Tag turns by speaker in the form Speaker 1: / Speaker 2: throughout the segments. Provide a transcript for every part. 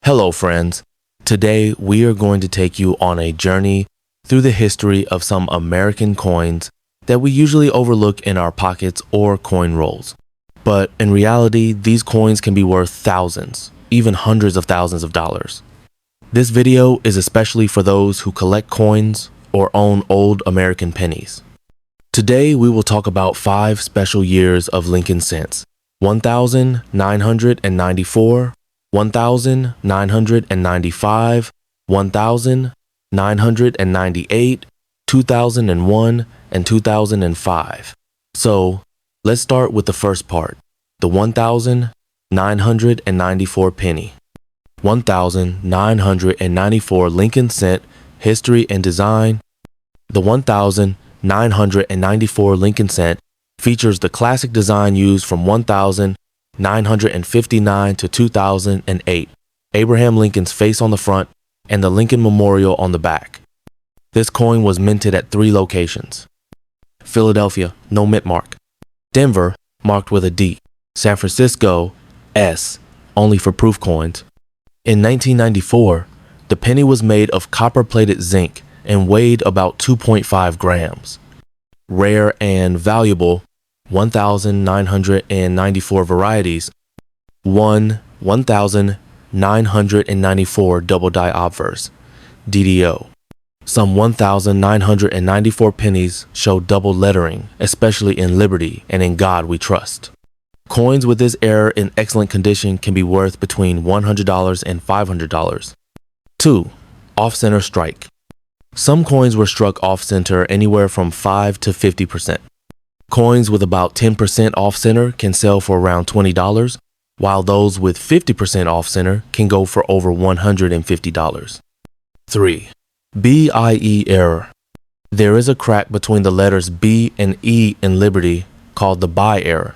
Speaker 1: Hello, friends. Today, we are going to take you on a journey through the history of some American coins that we usually overlook in our pockets or coin rolls. But in reality, these coins can be worth thousands, even hundreds of thousands of dollars. This video is especially for those who collect coins or own old American pennies. Today, we will talk about 5 special years of Lincoln cents: 1994, 1995, 1998, 2001, and 2005. So, let's start with the first part, the 1994 penny. 1994 Lincoln cent, history and design. The 1994 Lincoln cent features the classic design used from 1959 to 2008, Abraham Lincoln's face on the front and the Lincoln Memorial on the back. This coin was minted at 3 locations: Philadelphia, no mint mark; Denver, marked with a D; San Francisco, S, only for proof coins. In 1994, the penny was made of copper-plated zinc and weighed about 2.5 grams. Rare and valuable 1994 varieties: 1994 double die obverse, DDO. Some 1994 pennies show double lettering, especially in Liberty and In God We Trust. Coins with this error in excellent condition can be worth between $100 and $500. 2. Off-center strike. Some coins were struck off-center anywhere from 5 to 50%. Coins with about 10% off-center can sell for around $20, while those with 50% off-center can go for over $150. 3. BIE error. There is a crack between the letters B and E in Liberty called the BI error.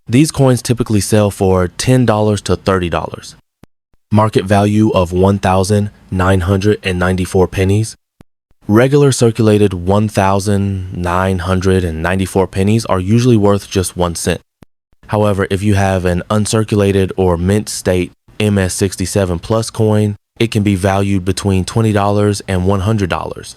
Speaker 1: These coins typically sell for $10 to $30. Market value of 1994 pennies. Regular circulated 1994 pennies are usually worth just 1 cent. However, if you have an uncirculated or mint state MS67 plus coin, it can be valued between $20 and $100.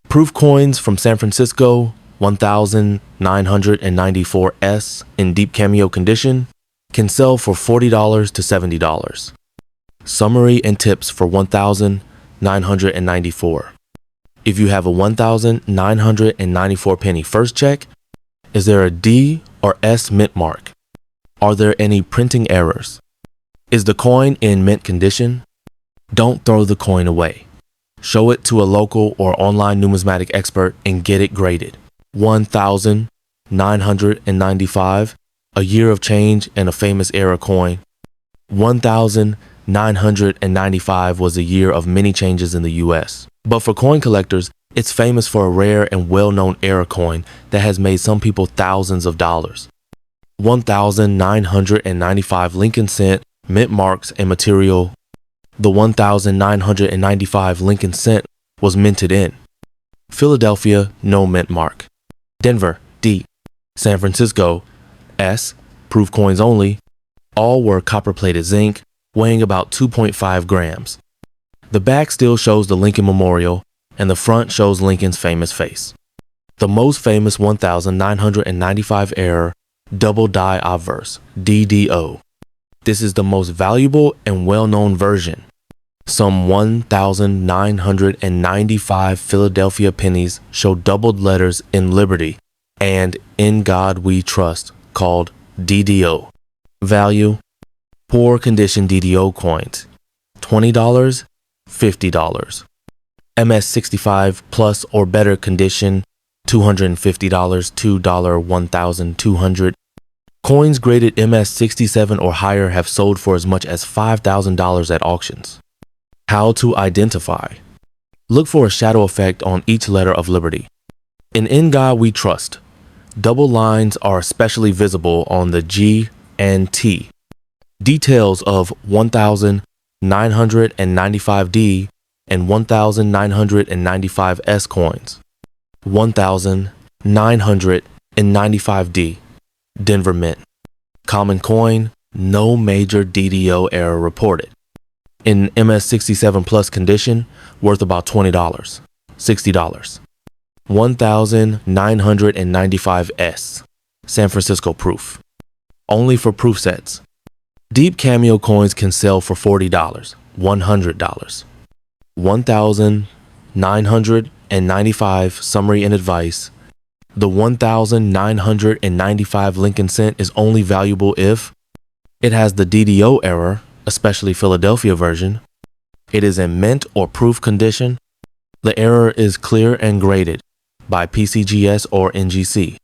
Speaker 1: Proof coins from San Francisco, 1994 S in deep cameo condition, can sell for $40 to $70. Summary and tips for 1994. If you have a 1994 penny first check, is there a D or S mint mark? Are there any printing errors? Is the coin in mint condition? Don't throw the coin away. Show it to a local or online numismatic expert and get it graded. 1995, a year of change and a famous era coin. 1995 was a year of many changes in the US. But for coin collectors, it's famous for a rare and well-known era coin that has made some people thousands of dollars. 1995 Lincoln cent, mint marks and material. The 1995 Lincoln cent was minted in Philadelphia, no mint mark; Denver, D; San Francisco, S, proof coins only. All were copper-plated zinc, weighing about 2.5 grams. The back still shows the Lincoln Memorial, and the front shows Lincoln's famous face. The most famous 1995 error, double die obverse, DDO. This is the most valuable and well-known version. Some 1995 Philadelphia pennies show doubled letters in Liberty and In God We Trust, called DDO. Value: poor condition DDO coins, $20, $50. MS65 plus or better condition, $250, $2, 1,200. Coins graded MS67 or higher have sold for as much as $5,000 at auctions. How to identify. Look for a shadow effect on each letter of Liberty. In God We Trust, double lines are especially visible on the G and T. Details of 1995D and 1995S coins. 1995D, Denver Mint. Common coin, no major DDO error reported. In MS67 Plus condition, worth about $20, $60. 1995S, San Francisco proof. Only for proof sets. Deep cameo coins can sell for $40, $100. 1995 summary and advice. The 1995 Lincoln cent is only valuable if it has the DDO error, especially Philadelphia version. It is in mint or proof condition. The error is clear and graded by PCGS or NGC.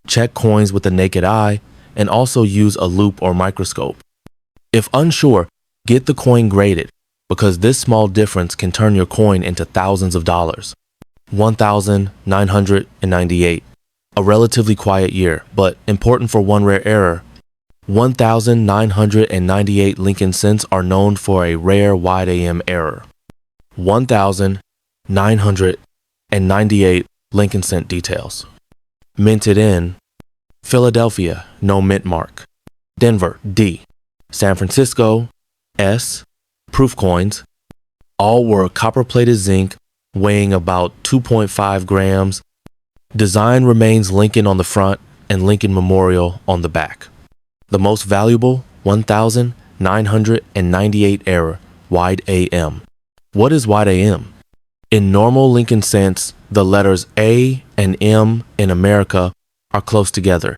Speaker 1: Check coins with the naked eye and also use a loupe or microscope. If unsure, get the coin graded because this small difference can turn your coin into thousands of dollars. 1998. A relatively quiet year, but important for one rare error. 1998 Lincoln cents are known for a rare wide AM error. 1998 Lincoln cent details. Minted in Philadelphia, no mint mark. Denver, D. San Francisco, S. Proof coins. All were copper-plated zinc, weighing about 2.5 grams. Design remains Lincoln on the front and Lincoln Memorial on the back. The most valuable, 1998 error, wide AM. What is wide AM? In normal Lincoln cents, the letters A and M in America are close together.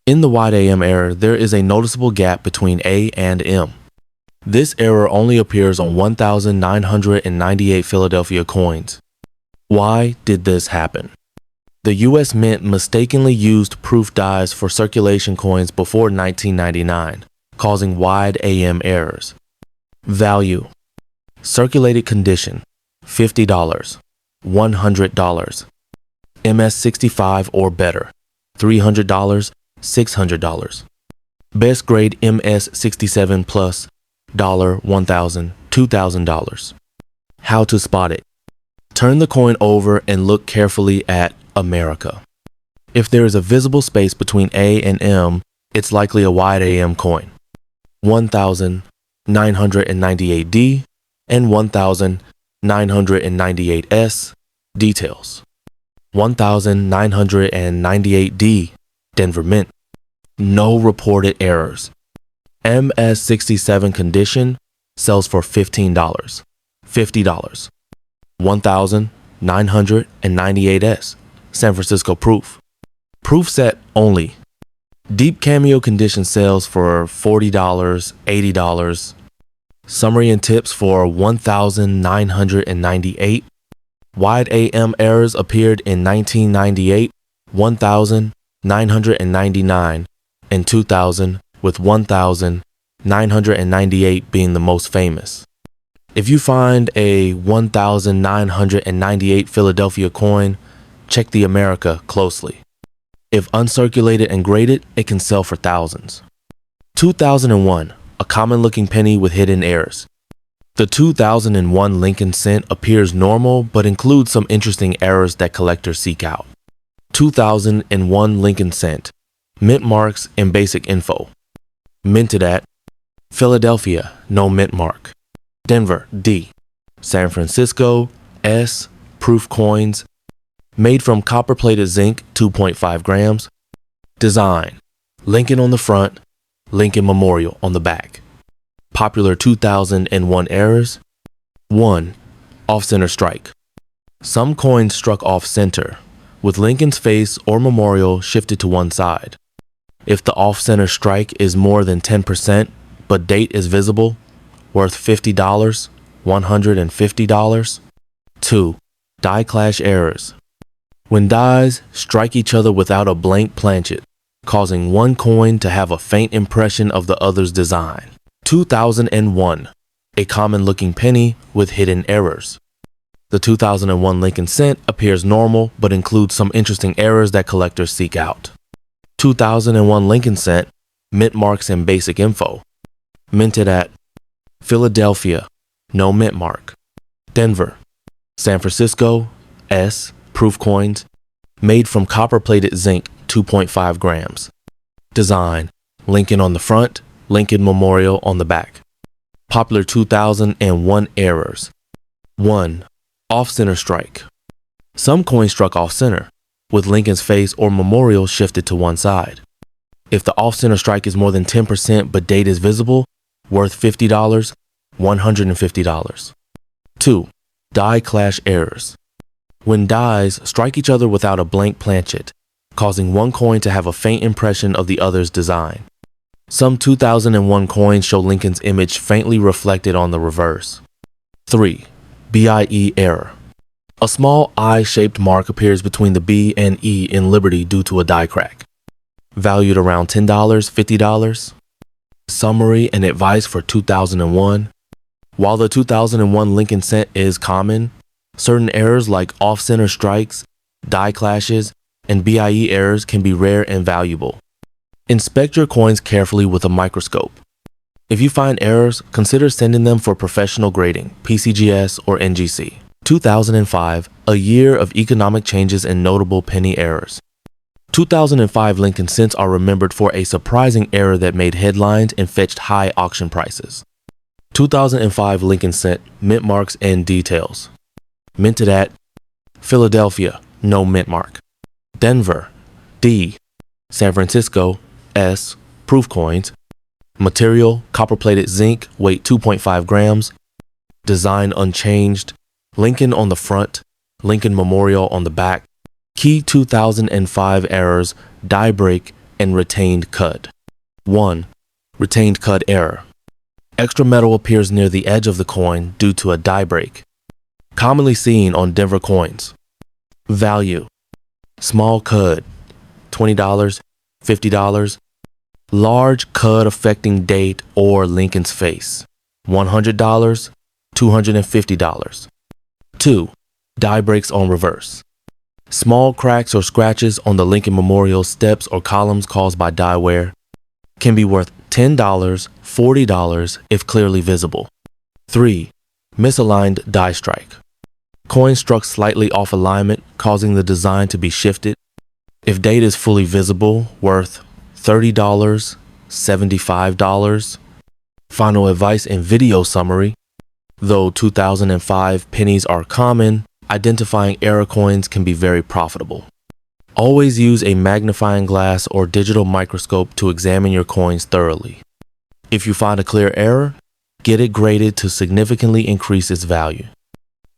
Speaker 1: In the wide AM error, there is a noticeable gap between A and M. This error only appears on 1998 Philadelphia coins. Why did this happen? The U.S. Mint mistakenly used proof dies for circulation coins before 1999, causing wide AM errors. Value. Circulated condition, $50, $100. MS65 or better, $300, $600. Best grade MS67 plus, $1,000, $2,000. How to spot it. Turn the coin over and look carefully at America. If there is a visible space between A and M, it's likely a wide AM coin. 1998D and 1998S details. 1998D Denver Mint. No reported errors. MS67 condition sells for $15, $50. 1998S San Francisco proof. Proof set only. Deep cameo condition sales for $40, $80. Summary and tips for 1998. Wide AM errors appeared in 1998, 1999, and 2000, with 1998 being the most famous. If you find a 1998 Philadelphia coin, check the America closely. If uncirculated and graded, it can sell for thousands. 2001, a common-looking penny with hidden errors. The 2001 Lincoln cent appears normal but includes some interesting errors that collectors seek out. 2001 Lincoln cent, mint marks and basic info. Minted at Philadelphia, no mint mark. Denver, D. San Francisco, S. Proof coins. Made from copper-plated zinc, 2.5 grams. Design, Lincoln on the front, Lincoln Memorial on the back. Popular 2001 errors. 1. Off-center strike. Some coins struck off-center, with Lincoln's face or memorial shifted to one side. If the off-center strike is more than 10%, but date is visible, worth $50, $150. 2. Die clash errors. When dies strike each other without a blank planchet, causing one coin to have a faint impression of the other's design. 2001. A common-looking penny with hidden errors. The 2001 Lincoln cent appears normal but includes some interesting errors that collectors seek out. 2001 Lincoln cent, mint marks and basic info. Minted at Philadelphia, no mint mark. Denver, San Francisco, S. Proof coins. Made from copper-plated zinc, 2.5 grams. Design, Lincoln on the front, Lincoln Memorial on the back. Popular 2001 errors. 1. Off-center strike. Some coins struck off-center, with Lincoln's face or memorial shifted to one side. If the off-center strike is more than 10% but date is visible, worth $50, $150. 2. Die clash errors. When dies strike each other without a blank planchet, causing one coin to have a faint impression of the other's design. Some 2001 coins show Lincoln's image faintly reflected on the reverse. 3. BIE error. A small I-shaped mark appears between the B and E in Liberty due to a die crack. Valued around $10, $50. Summary and advice for 2001. While the 2001 Lincoln cent is common, certain errors like off-center strikes, die clashes, and BIE errors can be rare and valuable. Inspect your coins carefully with a microscope. If you find errors, consider sending them for professional grading, PCGS or NGC. 2005, a year of economic changes and notable penny errors. 2005 Lincoln cents are remembered for a surprising error that made headlines and fetched high auction prices. 2005 Lincoln cent, mint marks and details. Minted at Philadelphia, no mint mark. Denver, D. San Francisco, S. Proof coins. Material, copper-plated zinc, weight 2.5 grams. Design unchanged. Lincoln on the front, Lincoln Memorial on the back. Key 2005 errors, die break, and retained cud. 1. Retained cud error. Extra metal appears near the edge of the coin due to a die break. Commonly seen on Denver coins. Value. Small cud, $20, $50. Large cud affecting date or Lincoln's face, $100, $250. 2. Die breaks on reverse. Small cracks or scratches on the Lincoln Memorial steps or columns caused by die wear can be worth $10, $40 if clearly visible. 3. Misaligned die strike. Coin struck slightly off alignment, causing the design to be shifted. If date is fully visible, worth $30, $75. Final advice and video summary. Though 2005 pennies are common, identifying error coins can be very profitable. Always use a magnifying glass or digital microscope to examine your coins thoroughly. If you find a clear error, get it graded to significantly increase its value.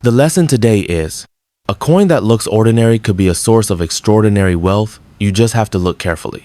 Speaker 1: The lesson today is, a coin that looks ordinary could be a source of extraordinary wealth. You just have to look carefully.